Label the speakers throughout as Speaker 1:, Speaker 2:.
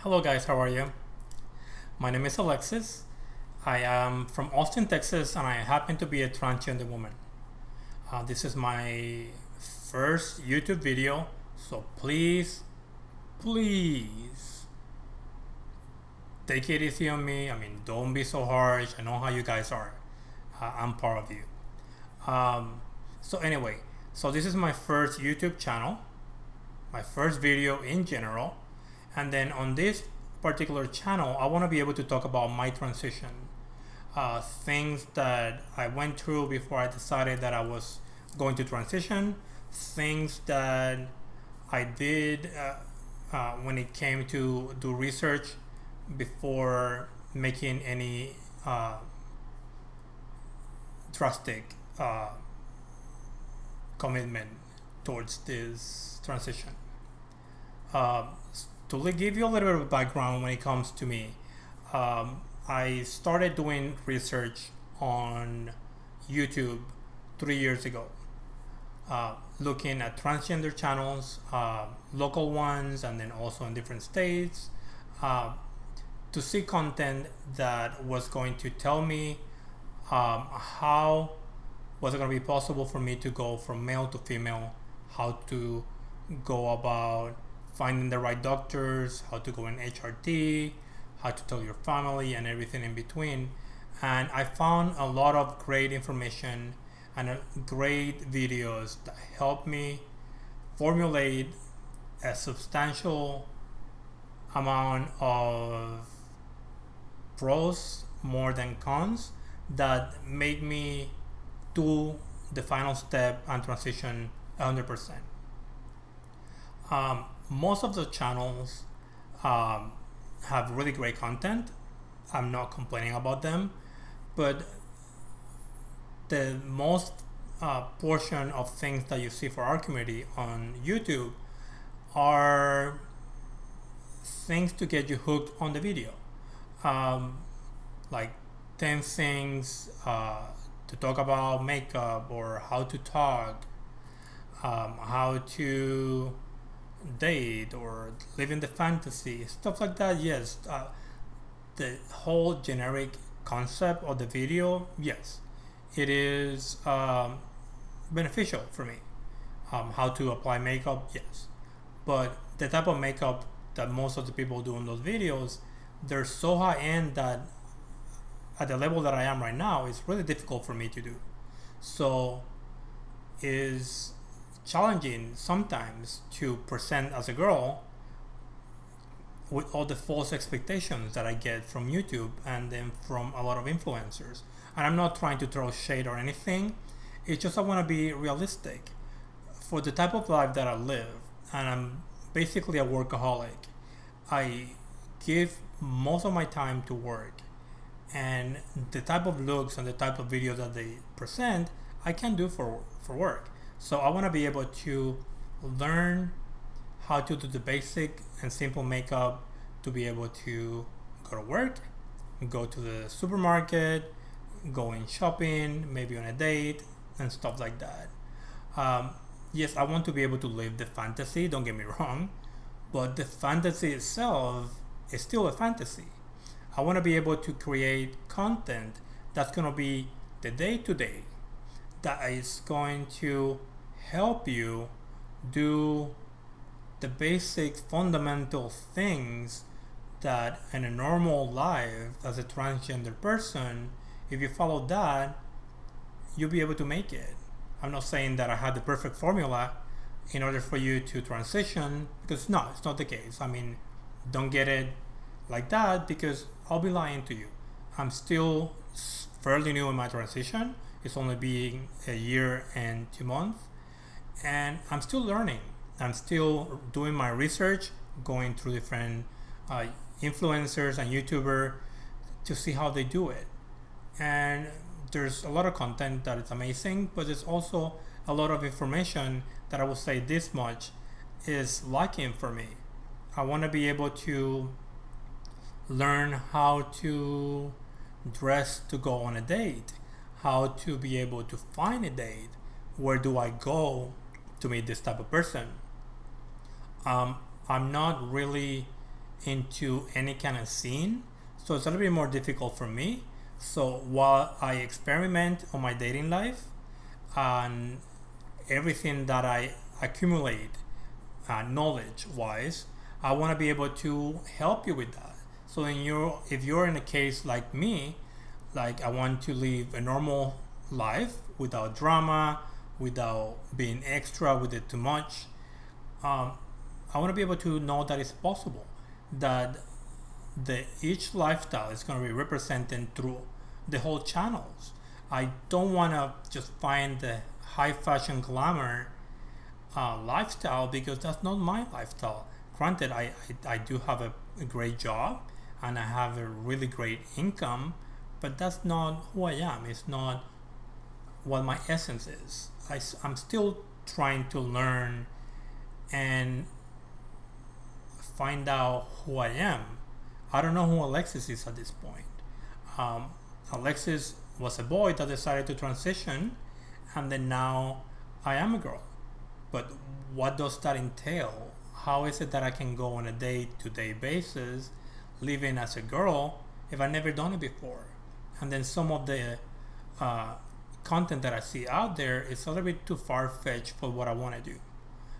Speaker 1: Hello guys, how are you? My name is Alexis. I am from Austin, Texas, and I happen to be a transgender woman. This is my first YouTube video, so please take it easy on me. I mean, don't be so harsh. I know how you guys are. I'm part of you. Um, so anyway, so this is my first YouTube channel, my first video in general, and then on this particular channel, I want to be able to talk about my transition, things that I went through before I decided that I was going to transition, things that I did when it came to do research before making any drastic commitment towards this transition. Uh, to give you a little bit of background when it comes to me, I started doing research on YouTube 3 years ago, looking at transgender channels, local ones, and then also in different states, to see content that was going to tell me how was it going to be possible for me to go from male to female, how to go about finding the right doctors, how to go in HRT, how to tell your family, and everything in between. And I found a lot of great information and great videos that helped me formulate a substantial amount of pros more than cons that make me do the final step and transition 100%. Most of the channels have really great content. I'm not complaining about them, but the most portion of things that you see for our community on YouTube are things to get you hooked on the video, like 10 things to talk about makeup, or how to talk, how to date, or live in the fantasy, stuff like that. Yes, the whole generic concept of the video, yes, it is beneficial for me. How to apply makeup, yes, but the type of makeup that most of the people do in those videos, they're so high end that at the level that I am right now, it's really difficult for me to do. So is challenging sometimes to present as a girl with all the false expectations that I get from YouTube and then from a lot of influencers. And I'm not trying to throw shade or anything. It's just I want to be realistic for the type of life that I live. And I'm basically a workaholic. I give most of my time to work. And the type of looks and the type of videos that they present, I can do for work. So I want to be able to learn how to do the basic and simple makeup to be able to go to work, go to the supermarket, go in shopping, maybe on a date, and stuff like that. Yes, I want to be able to live the fantasy, don't get me wrong, but the fantasy itself is still a fantasy. I want to be able to create content that's going to be the day to day, that is going to help you do the basic fundamental things that in a normal life as a transgender person, if you follow that, you'll be able to make it. I'm not saying that I had the perfect formula in order for you to transition, because no, it's not the case. I mean, don't get it like that, because I'll be lying to you. I'm still fairly new in my transition. It's only been a year and 2 months, and I'm still learning. I'm still doing my research, going through different influencers and YouTubers to see how they do it. And there's a lot of content that is amazing, but there's also a lot of information that I will say this much is lacking for me. I want to be able to learn how to dress to go on a date, how to be able to find a date, where do I go to meet this type of person. I'm not really into any kind of scene. So it's a little bit more difficult for me. So while I experiment on my dating life and everything that I accumulate knowledge wise, I want to be able to help you with that. So if you're in a case like me, like I want to live a normal life without drama, without being extra with it too much, I want to be able to know that it's possible, that each lifestyle is going to be represented through the whole channels. I don't want to just find the high fashion glamour lifestyle, because that's not my lifestyle. Granted, I do have a great job and I have a really great income, but that's not who I am. It's not what my essence is. I'm still trying to learn and find out who I am. I don't know who Alexis is at this point. Alexis was a boy that decided to transition, and then now I am a girl. But what does that entail? How is it that I can go on a day-to-day basis living as a girl if I've never done it before? And then some of the content that I see out there is a little bit too far-fetched for what I want to do.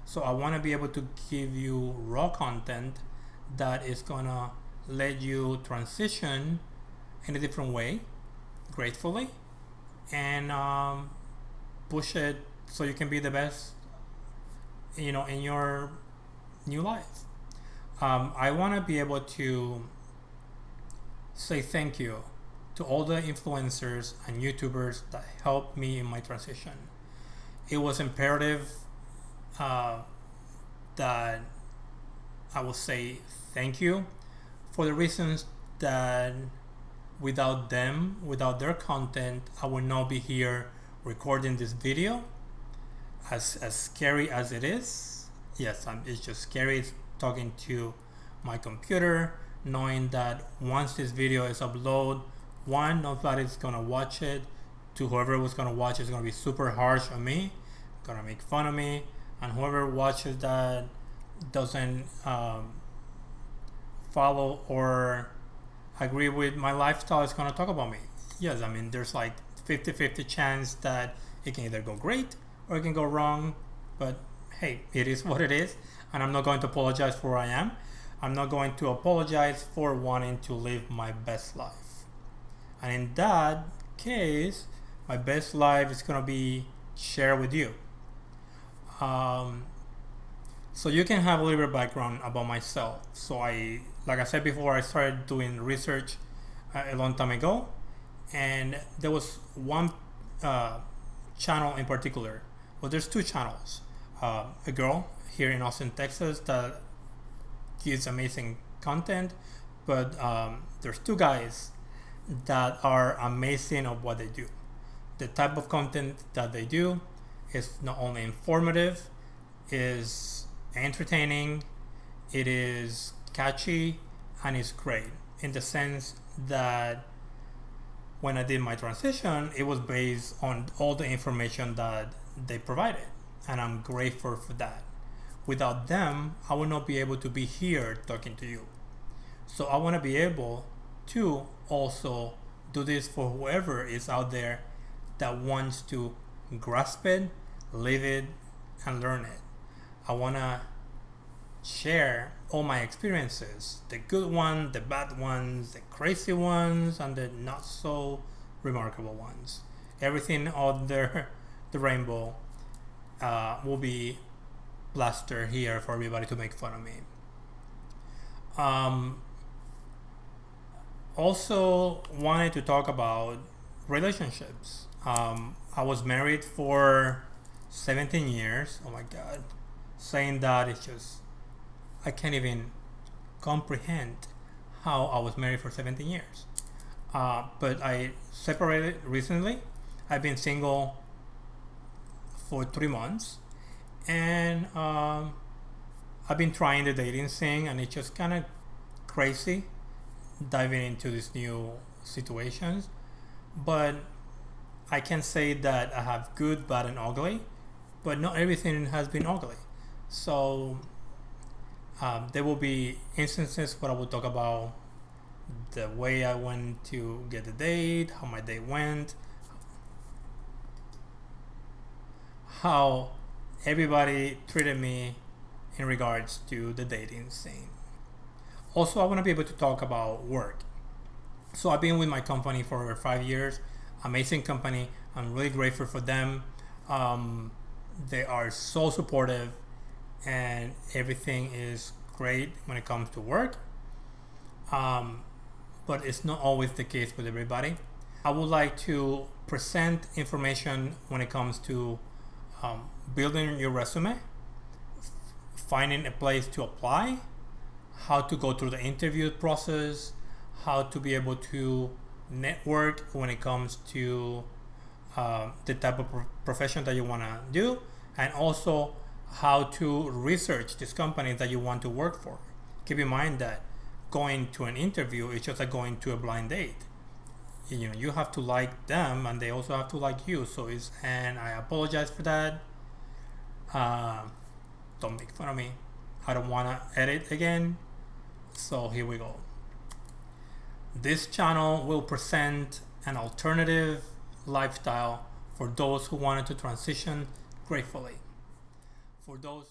Speaker 1: So I want to be able to give you raw content that is going to let you transition in a different way, gracefully, and push it so you can be the best, in your new life. I want to be able to say thank you to all the influencers and YouTubers that helped me in my transition. It was imperative that I will say thank you, for the reasons that without them, without their content, I would not be here recording this video. As scary as it is, yes, it's just scary talking to my computer, knowing that once this video is uploaded, one, nobody's gonna watch it. Two, whoever was gonna watch it is gonna be super harsh on me, gonna make fun of me, and whoever watches that doesn't follow or agree with my lifestyle is gonna talk about me. Yes, I mean, there's like 50-50 chance that it can either go great or it can go wrong, but hey, it is what it is, and I'm not going to apologize for where I am. I'm not going to apologize for wanting to live my best life. And in that case, my best life is gonna be shared with you. So you can have a little bit of background about myself. So like I said before, I started doing research a long time ago, and there was one channel in particular. Well, there's two channels. A girl here in Austin, Texas, that gives amazing content, but there's two guys that are amazing at what they do. The type of content that they do is not only informative, is entertaining, it is catchy, and it's great in the sense that when I did my transition, it was based on all the information that they provided, and I'm grateful for that. Without them, I would not be able to be here talking to you. So I want to be able to also do this for whoever is out there that wants to grasp it, live it, and learn it. I want to share all my experiences, the good ones, the bad ones, the crazy ones, and the not so remarkable ones. Everything under the rainbow will be plastered here for everybody to make fun of me. Also wanted to talk about relationships. I was married for 17 years. Oh my God. Saying that is just, I can't even comprehend how I was married for 17 years. But I separated recently. I've been single for 3 months, and I've been trying the dating thing, and it's just kind of crazy diving into these new situations. But I can say that I have good, bad, and ugly, but not everything has been ugly. So There will be instances where I will talk about the way I went to get the date, how my date went, how everybody treated me in regards to the dating scene. Also, I want to be able to talk about work. So I've been with my company for over 5 years. Amazing company. I'm really grateful for them. They are so supportive, and everything is great when it comes to work. But it's not always the case with everybody. I would like to present information when it comes to building your resume, finding a place to apply, how to go through the interview process, how to be able to network when it comes to the type of profession that you want to do, and also how to research this company that you want to work for. Keep in mind that going to an interview is just like going to a blind date. You have to like them, and they also have to like you. And I apologize for that. Don't make fun of me. I don't want to edit again. So here we go. This channel will present an alternative lifestyle for those who wanted to transition gratefully. For those